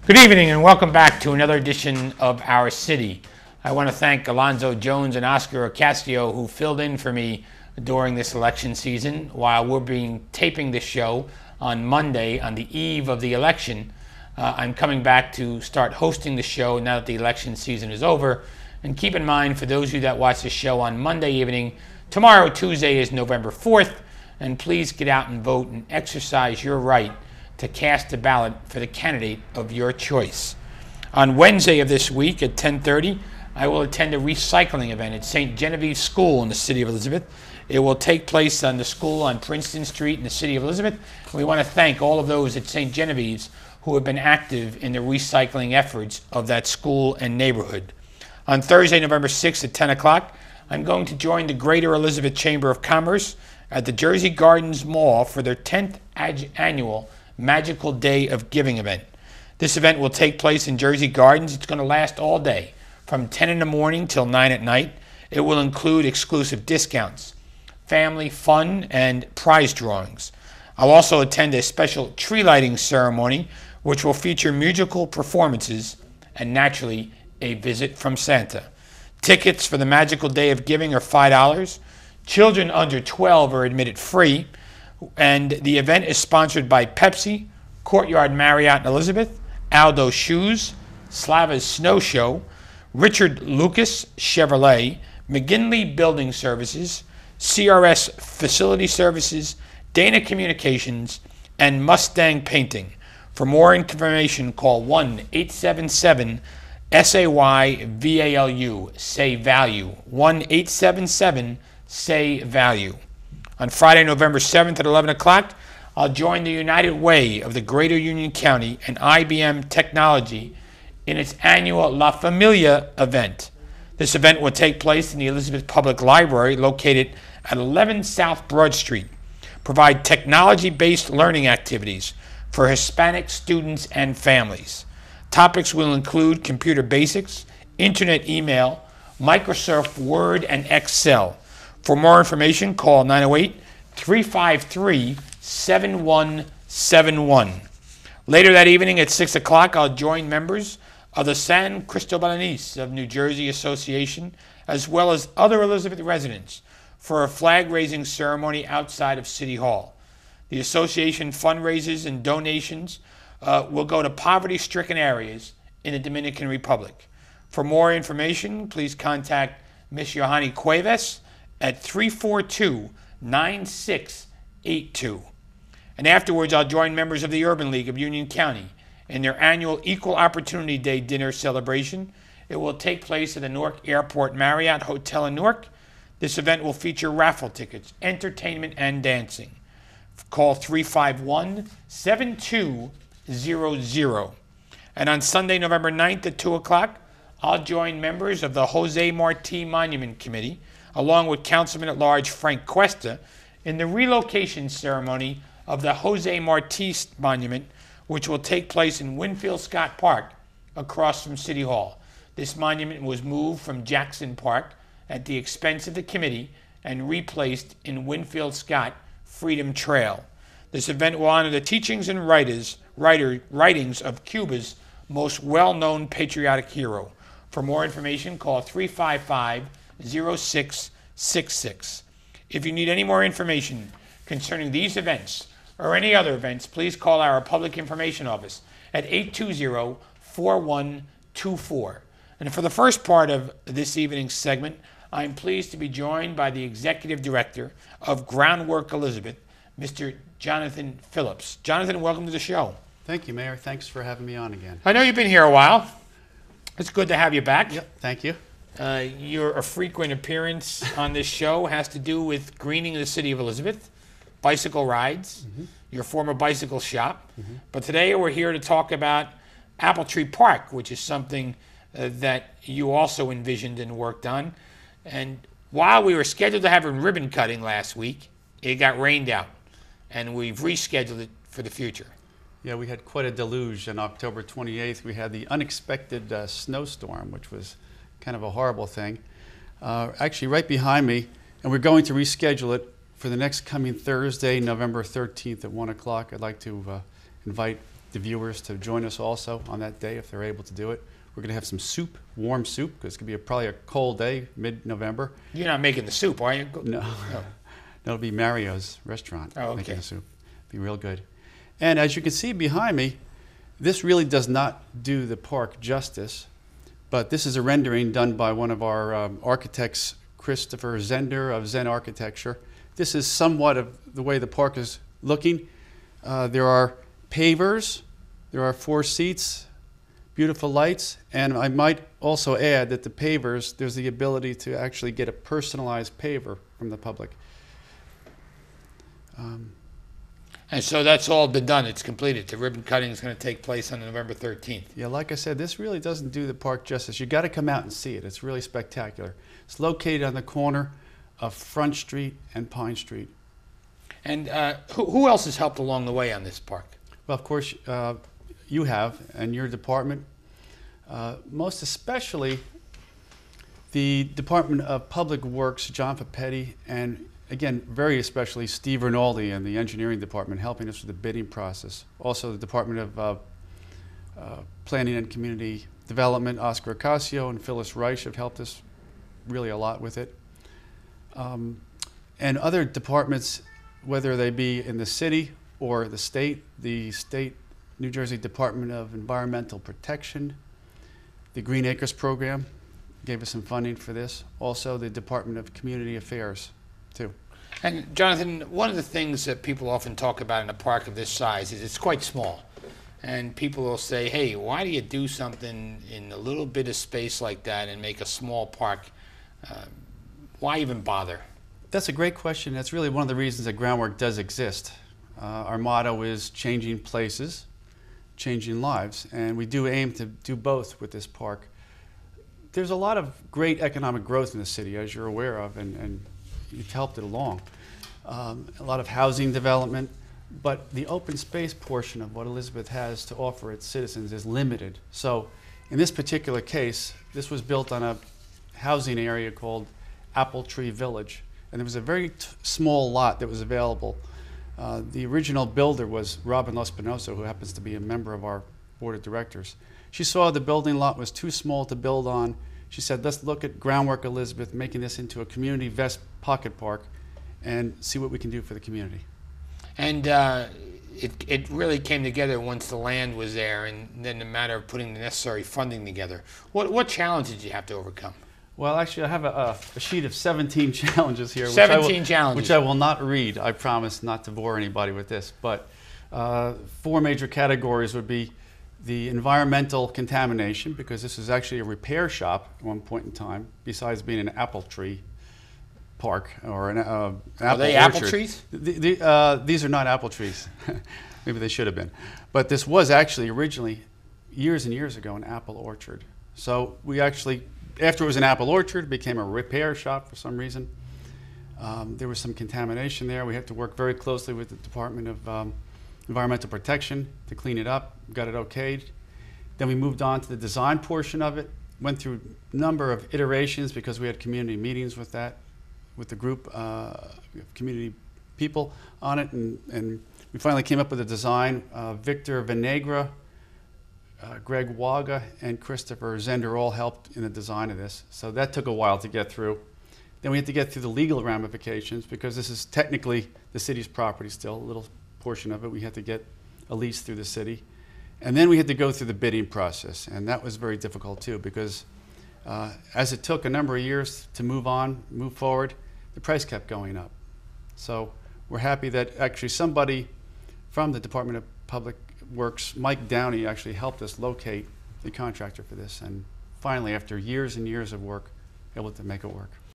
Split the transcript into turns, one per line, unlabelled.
Good evening and welcome back to another edition of Our City. I want to thank Alonzo Jones and Oscar Ocasio who filled in for me during this election season while we're taping this show on Monday on the eve of the election. I'm coming back to start hosting the show now that the election season is over. And keep in mind, for those of you that watch the show on Monday evening, tomorrow, Tuesday, is November 4th, and please get out and vote and exercise your right to cast a ballot for the candidate of your choice. On Wednesday of this week at 10:30, I will attend a recycling event at St. Genevieve School in the city of Elizabeth. It will take place on the school on Princeton Street in the city of Elizabeth. We want to thank all of those at St. Genevieve's who have been active in the recycling efforts of that school and neighborhood. On Thursday, November 6th at 10 o'clock, I'm going to join the Greater Elizabeth Chamber of Commerce at the Jersey Gardens Mall for their 10th annual Magical Day of Giving event. This event will take place in Jersey Gardens. It's going to last all day, from 10 in the morning till 9 at night. It will include exclusive discounts, family fun, and prize drawings. I'll also attend a special tree lighting ceremony, which will feature musical performances and, naturally, a visit from Santa. Tickets for the Magical Day of Giving are $5. Children under 12 are admitted free. And the event is sponsored by Pepsi, Courtyard Marriott in Elizabeth, Aldo Shoes, Slava's Snow Show, Richard Lucas Chevrolet, McGinley Building Services, CRS Facility Services, Dana Communications, and Mustang Painting. For more information, call 1-877-SAY-VALU, say value, 1-877-SAY value. On Friday, November 7th at 11 o'clock, I'll join the United Way of the Greater Union County and IBM Technology in its annual La Familia event. This event will take place in the Elizabeth Public Library located at 11 South Broad Street. Provide technology-based learning activities for Hispanic students and families. Topics will include computer basics, internet email, Microsoft Word, and Excel. For more information, call 908-353-7171. Later that evening at 6 o'clock, I'll join members of the San Cristobalense of New Jersey Association, as well as other Elizabeth residents, for a flag-raising ceremony outside of City Hall. The association fundraisers and donations will go to poverty-stricken areas in the Dominican Republic. For more information, please contact Ms. Johanny Cuevas at 342-9682. And afterwards, I'll join members of the Urban League of Union County in their annual Equal Opportunity Day dinner celebration. It will take place at the Newark Airport Marriott Hotel in Newark. This event will feature raffle tickets, entertainment, and dancing. Call 351-7200. And on Sunday, November 9th at 2 o'clock, I'll join members of the Jose Marti Monument Committee along with Councilman-at-Large Frank Cuesta in the relocation ceremony of the Jose Marti Monument, which will take place in Winfield Scott Park across from City Hall. This monument was moved from Jackson Park at the expense of the committee and replaced in Winfield Scott Freedom Trail. This event will honor the teachings and writings of Cuba's most well-known patriotic hero. For more information, call 355-0666. If you need any more information concerning these events or any other events, please call our Public Information Office at 820-4124. And for the first part of this evening's segment, I'm pleased to be joined by the Executive Director of Groundwork Elizabeth, Mr. Jonathan Phillips. Jonathan, welcome to the show.
Thank you, Mayor. Thanks for having me on again.
I know you've been here a while. It's good to have you back.
Yep, thank you.
Your frequent appearance on this show has to do with greening the city of Elizabeth, bicycle rides, your former bicycle shop. But today we're here to talk about Apple Tree Park, which is something that you also envisioned and worked on. And while we were scheduled to have a ribbon cutting last week, it got rained out, and we've rescheduled it for the future.
Yeah, we had quite a deluge. On October 28th, we had the unexpected snowstorm, which was kind of a horrible thing. Actually, right behind me, and we're going to reschedule it for the next coming Thursday, November 13th at 1 o'clock. I'd like to invite the viewers to join us also on that day if they're able to do it. We're going to have some soup, warm soup, because it's going to be probably a cold day, mid-November.
You're not making the soup, are you?
No.
Oh.
That'll be Mario's restaurant
Okay.
making the soup. Be real good. And as you can see behind me, this really does not do the park justice, but this is a rendering done by one of our architects, Christopher Zender of Zen Architecture. This is somewhat of the way the park is looking. There are pavers, there are 4 seats, beautiful lights, and I might also add that the pavers, there's the ability to actually get a personalized paver from the public.
And so that's all been done. It's completed. The ribbon cutting is going to take place on November 13th.
Yeah, like I said, this really doesn't do the park justice. You got to come out and see it. It's really spectacular. It's located on the corner of Front Street and Pine Street.
And who else has helped along the way on this park?
Well, of course, you have, and your department, most especially the Department of Public Works, John Papetti, and again, very especially Steve Rinaldi and the engineering department helping us with the bidding process. Also, the Department of Planning and Community Development, Oscar Ocasio and Phyllis Reich have helped us really a lot with it. And other departments, whether they be in the city or the state New Jersey Department of Environmental Protection, the Green Acres Program gave us some funding for this. Also, the Department of Community Affairs, too.
And Jonathan, one of the things that people often talk about in a park of this size is it's quite small. And people will say, hey, why do you do something in a little bit of space like that and make a small park? Why even bother?
That's a great question. That's really one of the reasons that groundwork does exist. Our motto is changing places, changing lives, and we do aim to do both with this park. There's a lot of great economic growth in the city, as you're aware of, and you've helped it along. A lot of housing development, but the open space portion of what Elizabeth has to offer its citizens is limited. So in this particular case, this was built on a housing area called Apple Tree Village, and there was a very small lot that was available. The original builder was Robin Lospinoso, who happens to be a member of our board of directors. She saw the building lot was too small to build on. She said, let's look at groundwork, Elizabeth, making this into a community vest pocket park and see what we can do for the community.
And it really came together once the land was there, and then the matter of putting the necessary funding together. What challenges did you have to overcome?
Well, actually, I have a sheet of 17 challenges here.
17 challenges.
Which I will not read. I promise not to bore anybody with this. But 4 major categories would be the environmental contamination, because this is actually a repair shop at one point in time, besides being an apple tree park or an apple orchard.
Are they apple trees?
These are not apple trees. Maybe they should have been. But this was actually originally, years and years ago, an apple orchard. So we actually, after it was an apple orchard, it became a repair shop for some reason. There was some contamination there. We had to work very closely with the Department of Environmental Protection to clean it up, got it okayed. Then we moved on to the design portion of it, went through a number of iterations because we had community meetings with that, with the group of community people on it, and we finally came up with a design. Victor Venegra, Greg Waga, and Christopher Zender all helped in the design of this. So that took a while to get through. Then we had to get through the legal ramifications because this is technically the city's property still, a little portion of it. We had to get a lease through the city. And then we had to go through the bidding process, and that was very difficult too because as it took a number of years to move forward, the price kept going up. So we're happy that actually somebody from the Department of Public Works, Mike Downey, actually helped us locate the contractor for this, and finally, after years and years of work, able to make it work.